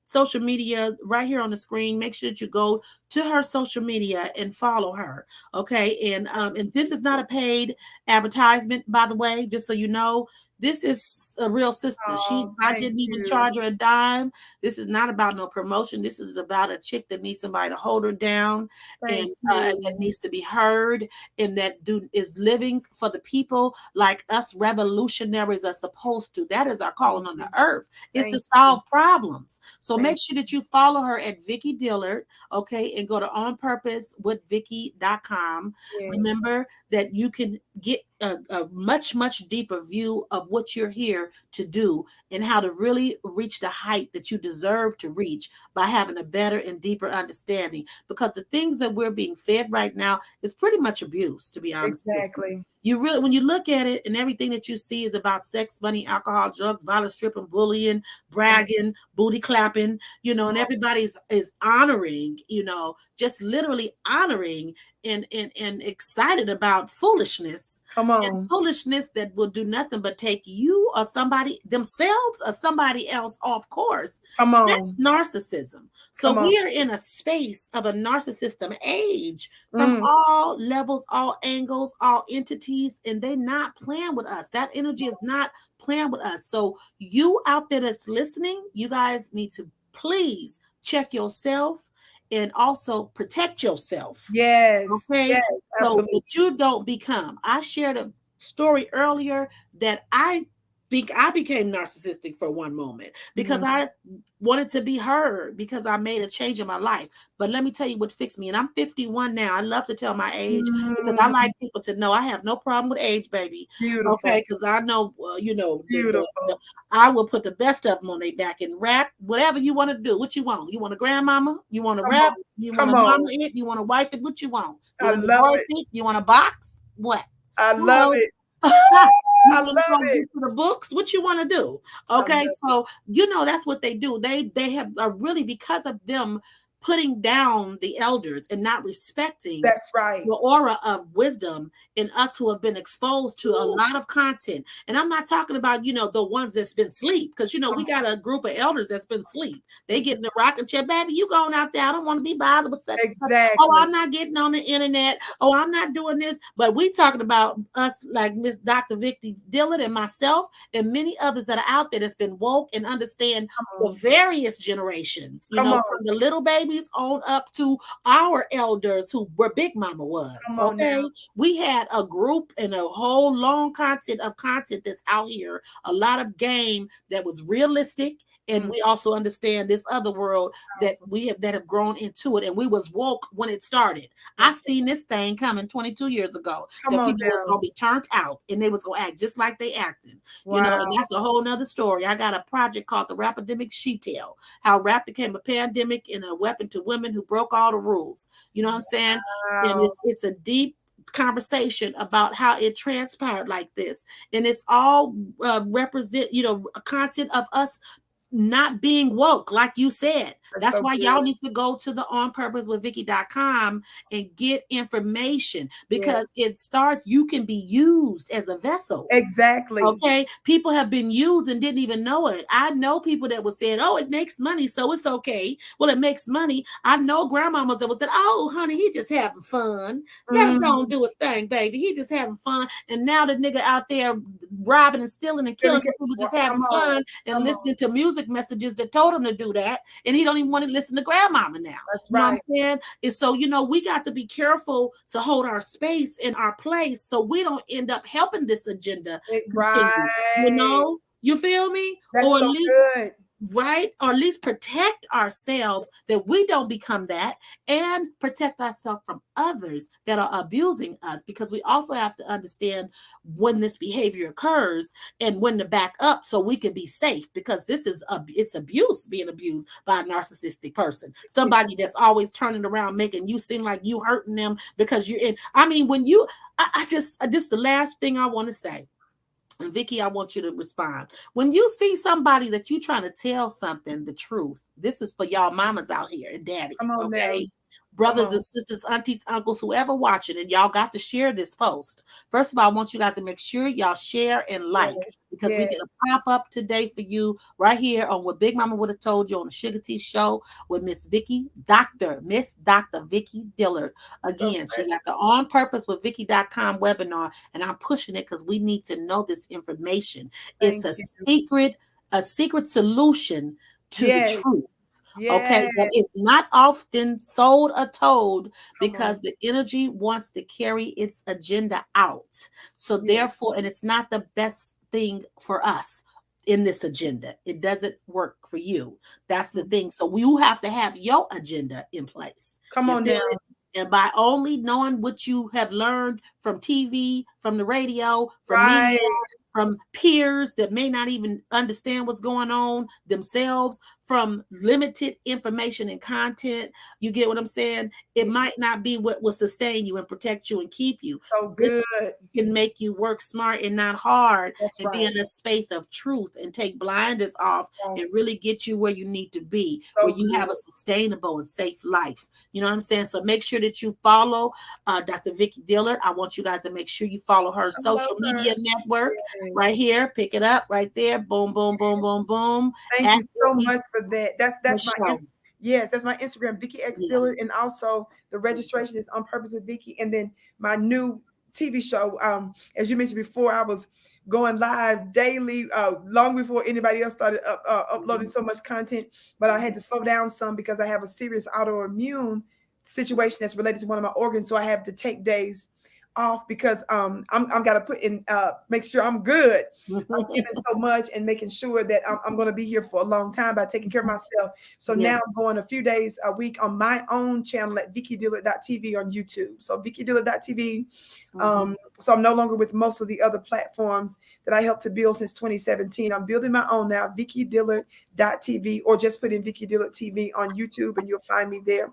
A: social media right here on the screen. Make sure that you go to her social media and follow her. Okay, and this is not a paid advertisement, by the way, just so you know. This is a real sister.
D: on.
A: I
D: Thank
A: didn't even
D: you.
A: charge her a dime. This is not about no promotion. This is about a chick that needs somebody to hold her down, and
D: Thank
A: that
D: you.
A: needs to be heard, and that dude is living for the people like us revolutionaries are supposed to. That is our calling
D: Thank
A: on
D: you.
A: the earth. It's to
D: Thank you.
A: solve problems. So
D: Thank
A: make sure that you follow her at Vicki Dillard, okay, and go to onpurposewithvicky.com.
D: you.
A: Remember that you can get a much, much deeper view of what you're here to do and how to really reach the height that you deserve to reach by having a better and deeper understanding. Because the things that we're being fed right now is pretty much abuse, to be honest with you.
D: Exactly.
A: You really, when you look at it, and everything that you see is about sex, money, alcohol, drugs, violence, stripping, bullying, bragging, booty clapping, and everybody's is honoring, just literally honoring and excited about foolishness,
D: Come
A: and
D: on.
A: foolishness that will do nothing but take you or somebody themselves or somebody else off course.
D: Come
A: That's
D: on.
A: narcissism. So
D: Come on.
A: we are in a space of a narcissism age, from
D: Mm.
A: all levels, all angles, all entities, and they're not playing with us. That energy is not playing with us. So you out there that's listening, you guys need to please check yourself and also protect yourself.
D: Yes.
A: Okay,
D: Yes.
A: so
D: Absolutely.
A: that you don't become. I shared a story earlier that I became narcissistic for one moment because
D: Mhm.
A: I wanted to be heard, because I made a change in my life. But let me tell you what fixed me. And I'm 51 now. I love to tell my age because I
D: Mm.
A: like people to know I have no problem with age, baby.
D: Beautiful.
A: Okay, because I know,
D: Beautiful.
A: I will put the best of them on their back and rap whatever you want to do. What you want? You want a grandmama? You want to
D: Come
A: rap?
D: on.
A: You want
D: Come
A: a mama
D: on.
A: it? You want to wife it? What you want? You
D: I
A: want to
D: love
A: divorce
D: it.
A: it? You want a box? What?
D: I love
A: Hello?
D: it.
A: You
D: I
A: want to
D: love
A: go
D: it.
A: get to the books? What you want to do?
D: I love
A: Okay,
D: it.
A: so that's what they do. They have are really, because of them putting down the elders and not respecting
D: That's right.
A: the aura of wisdom in us who have been exposed to a
D: Ooh.
A: lot of content. And I'm not talking about, the ones that's been sleep, because we
D: Come
A: got a group of elders that's been sleep. They
D: on.
A: get in the rocking chair, baby, you going out there. I don't want to be bothered with such and such. Oh,
D: Exactly.
A: I'm not getting on the internet. Oh, I'm not doing this. But we talking about us, like Miss Dr. Vicki Dillard and myself and many others that are out there that's been woke and understand
D: Come
A: the
D: on.
A: various generations,
D: Come on.
A: from the little babies on up to our elders who were Big Mama was.
D: Come on now.
A: Okay, we had a group and a whole long content that's out here, a lot of game that was realistic. And
D: Mm.
A: we also understand this other world that
D: Powerful.
A: have grown into it, and we was woke when it started. I
D: That's
A: seen this thing coming 22 years ago,
D: Come
A: that
D: on
A: people was
D: now.
A: gonna be turned out and they was gonna act just like they acting,
D: Wow.
A: and that's a whole nother story. I got a project called the Rapidemic She Tell, how rap became a pandemic and a weapon to women who broke all the rules. You know what I'm saying? And
D: Wow.
A: it's a deep conversation about how it transpired like this, and it's all represent, content of us not being woke, like you said.
D: That's
A: That's
D: so
A: why y'all
D: good.
A: need to go to the onpurposewithvicky.com and get information, because
D: Yes,
A: it starts, you can be used as a vessel.
D: exactly.
A: Okay, people have been used and didn't even know it. I know people that were saying, "Oh, it makes money, so it's okay." Well, it makes money. I know grandmamas that would say, "Oh, honey, he just having fun. Let him go and
D: Mm.
A: do his thing, baby. He just having fun." And now the nigga out there robbing and stealing and killing
D: Feeling
A: because he was just having
D: come on,
A: fun and
D: come on.
A: listening to music messages that told him to do that, and he don't even want to listen to grandmama now.
D: That's
A: You know what
D: right.
A: I'm saying? And so, we got to be careful to hold our space in our place so we don't end up helping this agenda continue.
D: Right.
A: You feel me?
D: That's
A: Or at
D: so
A: least,
D: good.
A: right? Or at least protect ourselves that we don't become that, and protect ourselves from others that are abusing us, because we also have to understand when this behavior occurs and when to back up so we can be safe, because this is it's abuse, being abused by a narcissistic person,
D: It's
A: somebody that's always turning around making you seem like you hurting them because you're in. I mean, when you I just this is the last thing I want to say. And Vicki, I want you to respond. When you see somebody that you trying to tell something, the truth, this is for y'all mamas out here and
D: come
A: daddies,
D: on now.
A: okay?
D: Come
A: Brothers
D: on.
A: and sisters, aunties, uncles, whoever watching, and y'all got to share this post. First of all, I want you guys to make sure y'all share and like,
D: Yes.
A: because we
D: Yes.
A: get a pop up today for you right here on what Big Mama would have told you on the Suga-T show with Miss Vicki, Miss Dr. Vicki Dillard.
D: So
A: Again, she got
D: precious.
A: the On Purpose with Vicky.com webinar, and I'm pushing it because we need to know this information. It's
D: Thank you.
A: a secret solution to the
D: Yes.
A: truth. Okay,
D: Yes.
A: that is not often sold or told,
D: Come on.
A: because the energy wants to carry its agenda out. So
D: Yes.
A: therefore, and it's not the best thing for us in this agenda. It doesn't work for you. That's the
D: Mm.
A: thing. So you have to have your agenda in place.
D: Come
A: You
D: on
A: feel
D: now.
A: it? And by only knowing what you have learned from TV, from the radio, from media,
D: Right.
A: from peers that may not even understand what's going on themselves, from limited information and content. You get what I'm saying? It might
D: Yes.
A: not be what will sustain you and protect you and keep you.
D: So
A: This
D: good.
A: can make you work smart and not hard,
D: That's
A: and be
D: right.
A: in a space of truth and take blinders off
D: Right.
A: and really get you where you need to be, where
D: So
A: you
D: good.
A: have a sustainable and safe life. You know what I'm saying? So make sure that you follow Dr. Vicki Dillard. I want you guys to make sure you follow her
D: I love
A: social
D: her.
A: media network
D: Yes.
A: right here. Pick it up right there. Boom, boom, boom, boom, boom.
D: Thank
A: At
D: you so much for that.
A: the
D: That's my
A: show.
D: yes, that's my Instagram, Vicky X
A: Yes.
D: Dillard, and also the registration is On Purpose with Vicky. And then my new TV show, as you mentioned before, I was going live daily, long before anybody else started uploading so much content. But I had to slow down some because I have a serious autoimmune situation that's related to one of my organs, so I have to take days off because I'm got to put in make sure I'm good. I'm giving so much and making sure that I'm going to be here for a long time by taking care of myself. So now
A: Yes.
D: I'm going a few days a week on my own channel at VickyDillard.tv on YouTube. So VickyDillard.tv.
A: Mhm.
D: So I'm no longer with most of the other platforms that I helped to build since 2017. I'm building my own now, VickyDillard.tv, or just put in Vicky Dillard TV on YouTube and you'll find me there.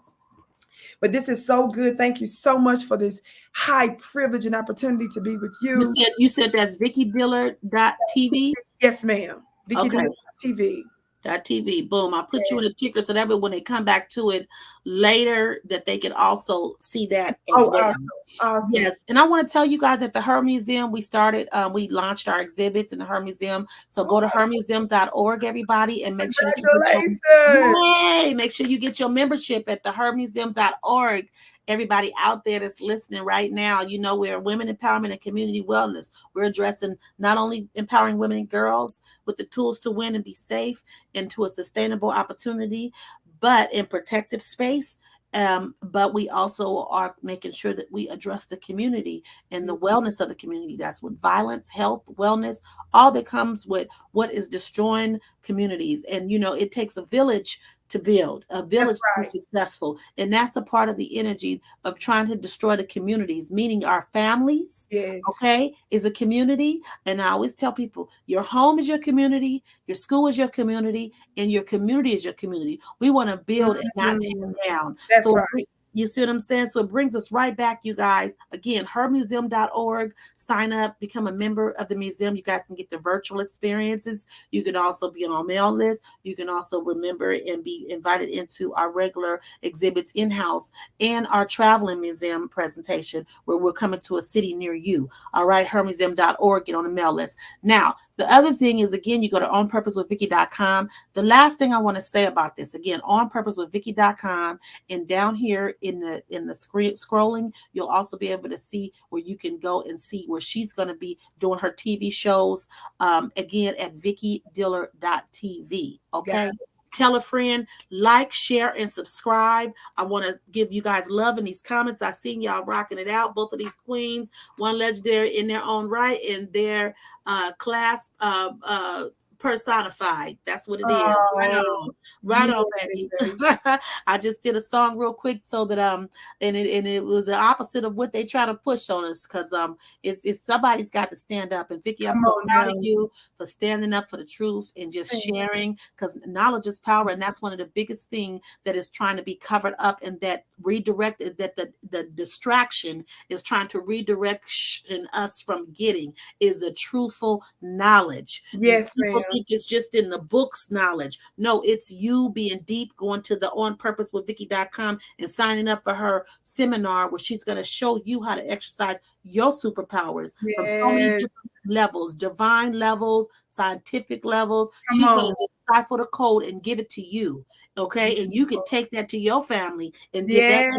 D: But this is so good. Thank you so much for this high privilege and opportunity to be with
A: You
D: you.
A: said you said that's VickyDillard.tv.
D: Yes, ma'am. Vicky
A: Okay.
D: Dillard TV.
A: .tv. Boom. I put you in a ticker so that way when they come back to it later, that they can also see that as
D: Oh,
A: well.
D: awesome. Awesome.
A: Yes, and I want to tell you guys at the Her Museum, we launched our exhibits in the Her Museum. So go to hermuseum.org, everybody, and make sure that you get
D: Congratulations.
A: make sure you get your membership at the hermuseum.org. Everybody out there that's listening right now, we're women empowerment and community wellness. We're addressing not only empowering women and girls with the tools to win and be safe into a sustainable opportunity, but in protective space. But we also are making sure that we address the community and the wellness of the community. That's with violence, health, wellness, all that comes with what is destroying communities. And it takes a village to build, a village
D: That's
A: to be
D: right.
A: successful. And that's a part of the energy of trying to destroy the communities, meaning our families,
D: Yes.
A: okay, is a community. And I always tell people, your home is your community, your school is your community, and your community is your community. We want to build and not tear
D: Mhm.
A: down.
D: That's
A: So
D: right.
A: You see what I'm saying? So it brings us right back, you guys. Again, hermuseum.org. Sign up, become a member of the museum. You guys can get the virtual experiences. You can also be on our mail list. You can also remember and be invited into our regular exhibits in-house and our traveling museum presentation where we're coming to a city near you. All right, hermuseum.org. Get on the mail list. Now, the other thing is, again, you go to onpurposewithvicky.com. The last thing I want to say about this, again, onpurposewithvicky.com, and down here in the screen scrolling, you'll also be able to see where you can go and see where she's going to be doing her TV shows. Again, at vickydillard.tv. Okay.
D: Yeah.
A: Tell a friend, like, share, and subscribe. I want to give you guys love in these comments. I seen y'all rocking it out. Both of these queens, one legendary in their own right, and their class personified. That's what it is. Right on. Right on, baby. I just did a song real quick so that and it was the opposite of what they try to push on us, because it's somebody's got to stand up. And Vicki, I'm
D: Come
A: so
D: on
A: proud
D: now.
A: of you for standing up for the truth and just sharing, because knowledge is power, and that's one of the biggest thing that is trying to be covered up, and that redirected, that the distraction is trying to redirect us from getting, is the truthful knowledge.
D: Yes,
A: People
D: ma'am.
A: think it's just in the books knowledge. No, it's you being deep, going to the onpurposewithvicky.com and signing up for her seminar where she's going to show you how to exercise your superpowers from so many
D: Yes.
A: different levels, divine levels, scientific levels.
D: Come
A: She's going
D: on.
A: to decipher the code and give it to you. Okay. And you can take that to your family and
D: Yes.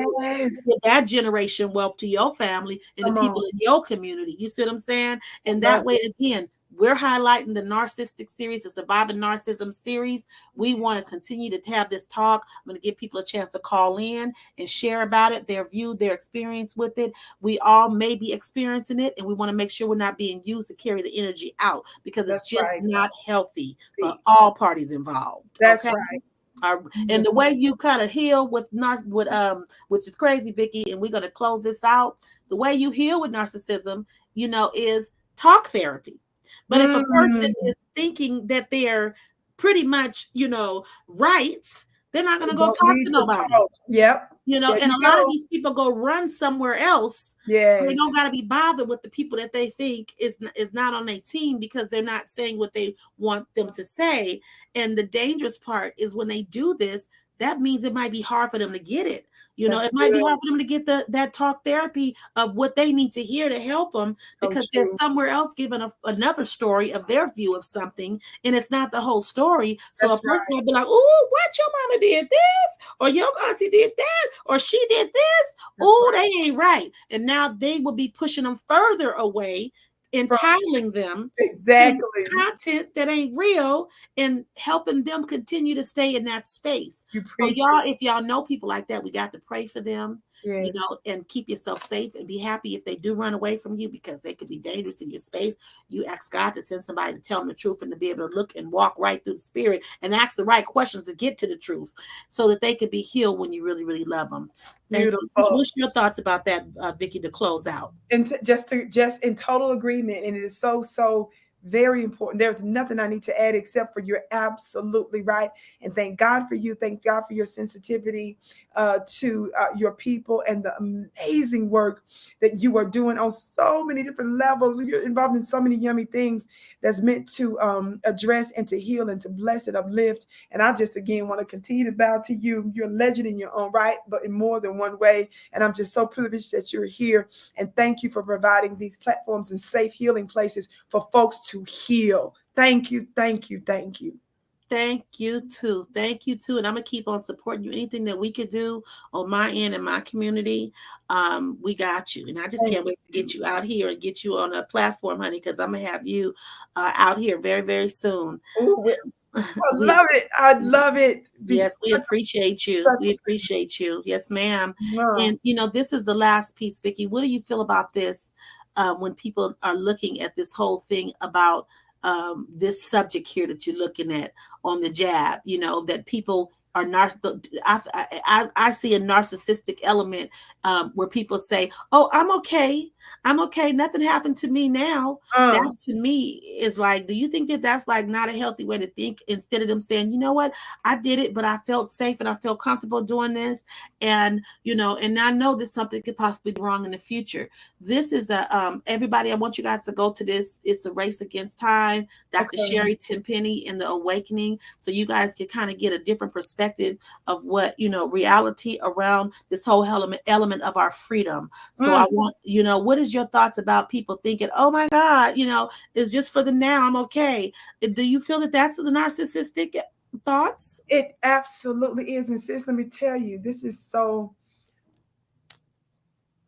A: give that generation wealth to your family and the
D: Come
A: people
D: on.
A: in your community. You see what I'm saying? And
D: Love
A: that way, again, we're highlighting the narcissistic series, the surviving narcissism series. We want to continue to have this talk. I'm going to give people a chance to call in and share about it, their view, their experience with it. We all may be experiencing it, and we want to make sure we're not being used to carry the energy out, because it's
D: That's
A: just
D: right.
A: not healthy for all parties involved.
D: That's
A: Okay.
D: right.
A: And the way you kind of heal with which is crazy, Vicki, and we're going to close this out. The way you heal with narcissism, is talk therapy. But if a person
D: Mm.
A: is thinking that they're pretty much, right, they're not going to go
D: Don't
A: talk
D: need
A: to
D: to
A: nobody.
D: talk. Yep. There
A: And
D: you
A: a lot of
D: go.
A: these people go run somewhere else. They
D: Yes.
A: don't got to be bothered with the people that they think is not on their team, because they're not saying what they want them to say. And the dangerous part is when they do this, that means it might be hard for them to get it.
D: That's
A: It might be
D: good.
A: hard for them to get that talk therapy of what they need to hear to help them,
D: So
A: because they're
D: true.
A: somewhere else giving another story of their view of something, and it's not the whole story. So
D: That's
A: a person will be like, "Oh, what, your mama did this, or your auntie did that, or she did this.
D: That's
A: Oh,
D: right.
A: they ain't right." And now they will be pushing them further away,
D: From
A: entitling them to
D: exactly.
A: content that ain't real, and helping them continue to stay in that space.
D: You
A: So
D: preach
A: y'all,
D: it.
A: if y'all know people like that, we got to pray for them,
D: Yes.
A: and keep yourself safe, and be happy if they do run away from you, because they could be dangerous in your space. You ask God to send somebody to tell them the truth, and to be able to look and walk right through the spirit and ask the right questions to get to the truth, so that they can be healed when you really, really love them. Thank you.
D: Beautiful.
A: What's your thoughts about that, Vicki, to close out?
D: And just in total agreement, and it is so very important. There's nothing I need to add except for you're absolutely right, and thank God for you. Thank God for your sensitivity to your people, and the amazing work that you are doing on so many different levels. You're involved in so many yummy things that's meant to address and to heal and to bless and uplift. And I just again want to continue to bow to you. You're a legend in your own right, but in more than one way. And I'm just so privileged that you're here. And thank you for providing these platforms and safe healing places for folks to heal. Thank you, thank you, thank you.
A: Thank you too. Thank you too. And I'm gonna keep on supporting you. Anything that we could do on my end and my community, we got you. And I just
D: Thank
A: can't wait to get you out here and get you on a platform, honey, because I'm gonna have you out here very, very soon.
D: Ooh, I
A: We,
D: love it. I love it. Be
A: yes, we appreciate you.
D: such
A: We appreciate you. Yes, ma'am.
D: wow.
A: And this is the last piece, Vicki. What do you feel about this when people are looking at this whole thing about this subject here that you're looking at on the jab? That people are I see a narcissistic element where people say, "Oh, I'm okay. I'm okay. Nothing happened to me now. That to me is like, do you think that that's like not a healthy way to think? Instead of them saying, you know what, I did it, but I felt safe and I felt comfortable doing this. And, you know, and I know that something could possibly be wrong in the future. This is everybody, I want you guys to go to this. It's a race against time. Dr.
D: Okay.
A: Sherry Tenpenny in The Awakening. So you guys can kind of get a different perspective of what, you know, reality around this whole element of our freedom. So I want, you know, what is your thoughts about people thinking, oh my God, you know, it's just for the now, I'm okay. Do you feel that that's the narcissistic thoughts?
D: It absolutely is. And sis, let me tell you, this is so,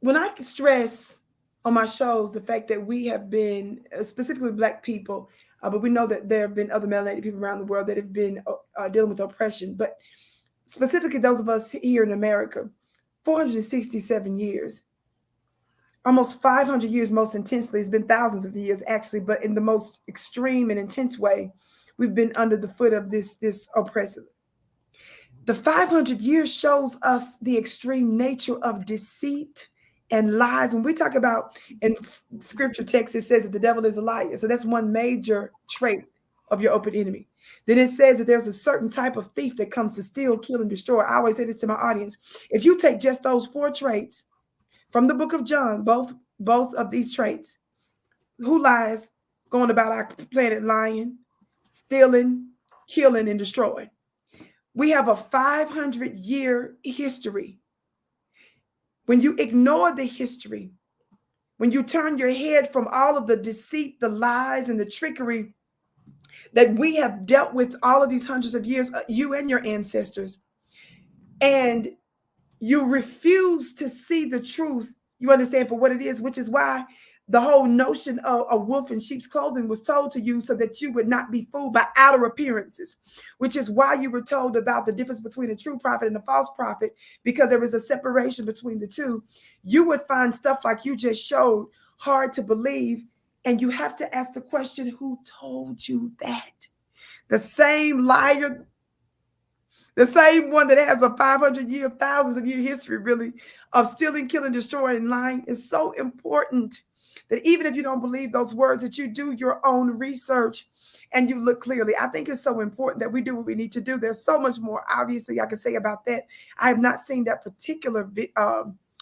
D: when I stress on my shows the fact that we have been, specifically Black people, but we know that there have been other melanated people around the world that have been dealing with oppression, but specifically those of us here in America, 467 years, almost 500 years most intensely. It's been thousands of years actually, but in the most extreme and intense way, we've been under the foot of this oppressive. The 500 years shows us the extreme nature of deceit and lies. When we talk about in scripture text, it says that the devil is a liar. So that's one major trait of your open enemy. Then it says that there's a certain type of thief that comes to steal, kill, and destroy. I always say this to my audience. If you take just those 4 traits from the book of John, both of these traits, who lies going about our planet lying, stealing, killing, and destroying? We have a 500-year history. When you ignore the history, when you turn your head from all of the deceit, the lies, and the trickery that we have dealt with all of these hundreds of years, you and your ancestors, and you refuse to see the truth, you understand, for what it is, which is why the whole notion of a wolf in sheep's clothing was told to you so that you would not be fooled by outer appearances, which is why you were told about the difference between a true prophet and a false prophet, because there is a separation between the two. You would find stuff like you just showed hard to believe, and you have to ask the question, who told you that? The same liar, the same one that has a 500-year, thousands of year history, really, of stealing, killing, destroying, lying, is so important that even if you don't believe those words, that you do your own research and you look clearly. I think it's so important that we do what we need to do. There's so much more, obviously, I can say about that. I have not seen that particular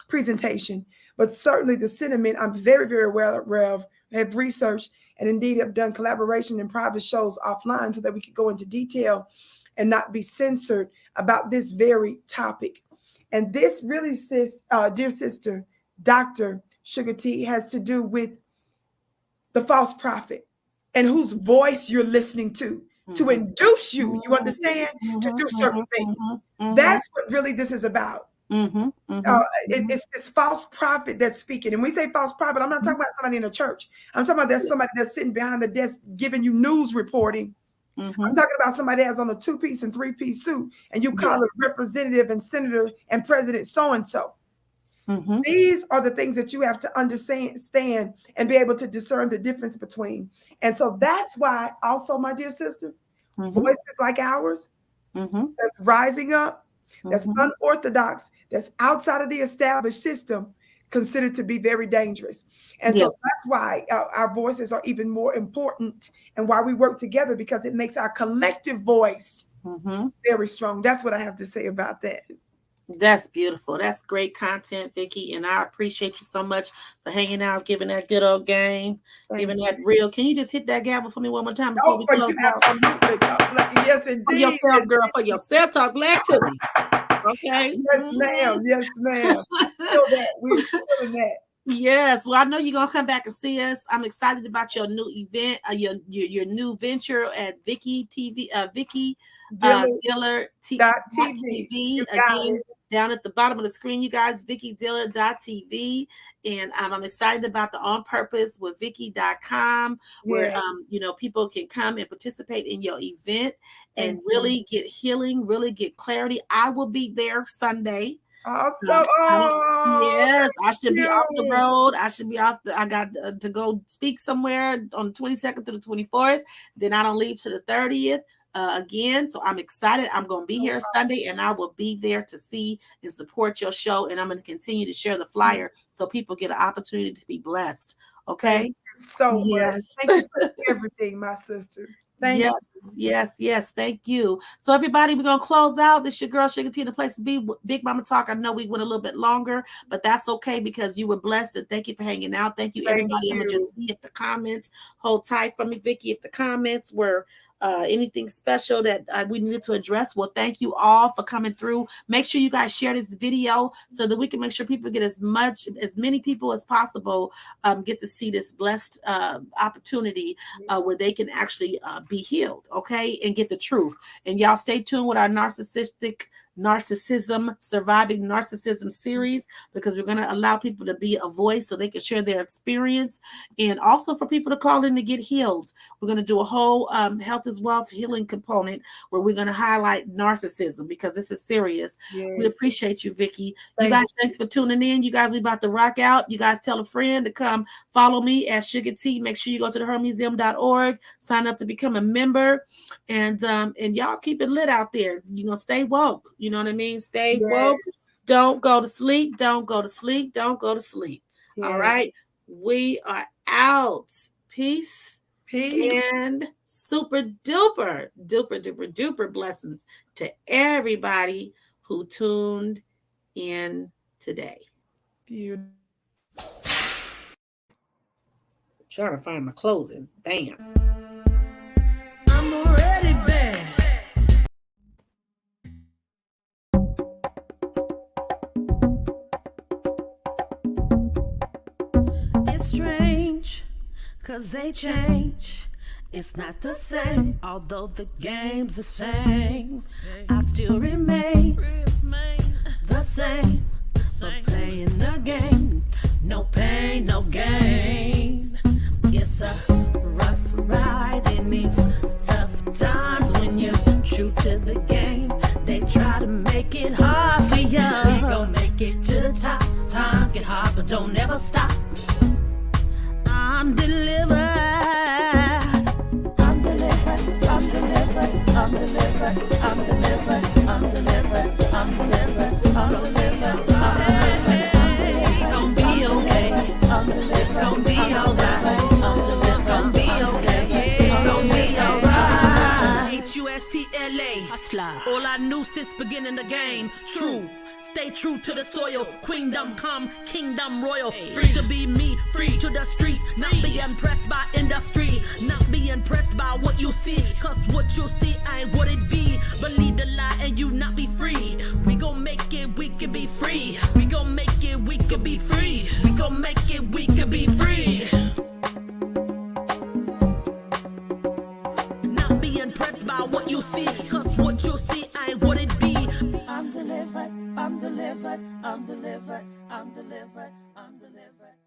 D: presentation, but certainly the sentiment I'm very, very well aware of, have researched, and indeed have done collaboration and private shows offline so that we could go into detail and not be censored about this very topic. And this really, dear sister, Dr. Suga-T, has to do with the false prophet and whose voice you're listening to induce you, you understand, to do certain things. That's what really this is about. It's this false prophet that's speaking. And we say false prophet, I'm not talking about somebody in a church. I'm talking about there's somebody that's sitting behind the desk giving you news reporting. I'm talking about somebody that has on a 2-piece and 3-piece suit, and you call it representative and senator and president so-and-so. These are the things that you have to understand and be able to discern the difference between. And so that's why also, my dear sister, voices like ours that's rising up, that's unorthodox, that's outside of the established system, considered to be very dangerous. And so that's why our voices are even more important, and why we work together, because it makes our collective voice very strong. That's what I have to say about that.
A: That's beautiful. That's great content, Vicki. And I appreciate you so much for hanging out, giving that good old game, giving that real. Can you just hit that gavel for me one more time before we close out?
D: Yes, indeed.
A: For yourself, girl, for yourself. Talk black to me. Okay.
D: Yes, ma'am. Yes, ma'am. Feel that. We're feeling that.
A: Yes, well, I know you're gonna come back and see us. I'm excited about your new event, your new venture at Vicki TV, Vicki Dillard TV. Again, down at the bottom of the screen, you guys, VickiDillard.tv. And I'm excited about the On Purpose with Vicki.com, where people can come and participate in your event and really get healing, really get clarity. I will be there Sunday.
D: Awesome.
A: Yes, I should be off the road. I got to go speak somewhere on the 22nd to the 24th. Then I don't leave to the 30th. again. So I'm excited. I'm going to be here Sunday, and I will be there to see and support your show. And I'm going to continue to share the flyer so people get an opportunity to be blessed. Okay.
D: Thank you so much. Thank you for everything, my sister.
A: Yes. Thank you. So everybody, we're gonna close out. This your girl Suga-T, the place to be. Big Mama Talk. I know we went a little bit longer, but that's okay because you were blessed, and thank you for hanging out. Thank you, everybody. I'm gonna just see if the comments, hold tight for me, Vicki. If the comments were anything special that we needed to address, well, thank you all for coming through. Make sure you guys share this video so that we can make sure people get as many people as possible get to see this blessed opportunity where they can actually be healed, okay, and get the truth. And y'all stay tuned with our surviving narcissism series, because we're going to allow people to be a voice so they can share their experience, and also for people to call in to get healed. We're going to do a whole health is wealth healing component where we're going to highlight narcissism because this is serious. We appreciate you, Vicki. You guys, thanks for tuning in. You guys, we about to rock out. You guys tell a friend to come follow me at Suga-T. Make sure you go to thehermuseum.org, sign up to become a member, and y'all keep it lit out there. You know, stay woke. You know what I mean? Stay woke. Don't go to sleep. Don't go to sleep. Don't go to sleep. All right. We are out. Peace. And super duper blessings to everybody who tuned in today.
D: Beautiful.
A: Trying to find my closing. Bam.
C: I'm already bad. It's strange, 'cause they change. It's not the same, although the game's the same. I still remain the same, but playing the game. No pain, no gain. It's a rough ride in these tough times. When you're true to the game, they try to make it hard for you. We gon' make it to the top. Times get hard, but don't ever stop. I'm delivered. I'm delivered. I'm delivered. I'm delivered. I'm delivered. I'm delivered. I'm delivered. I'm delivered. It's gonna be okay. It's gonna be alright. It's gonna be okay. It's gonna be alright. HUSTLA. Hustler. All I knew since beginning the game. True. Stay true to the soil. Queendom come, kingdom royal. Free to be me, free to the streets. Not be impressed by industry. Not be impressed by what you see. 'Cause what you see ain't what it be. Believe the lie and you not be free. We gon' make it, we can be free. We gon' make it, we can be free. We gon' make it, we can be free. Not be impressed by what you see. 'Cause what you see ain't what it be. I'm delivered, I'm delivered, I'm delivered, I'm delivered, I'm delivered.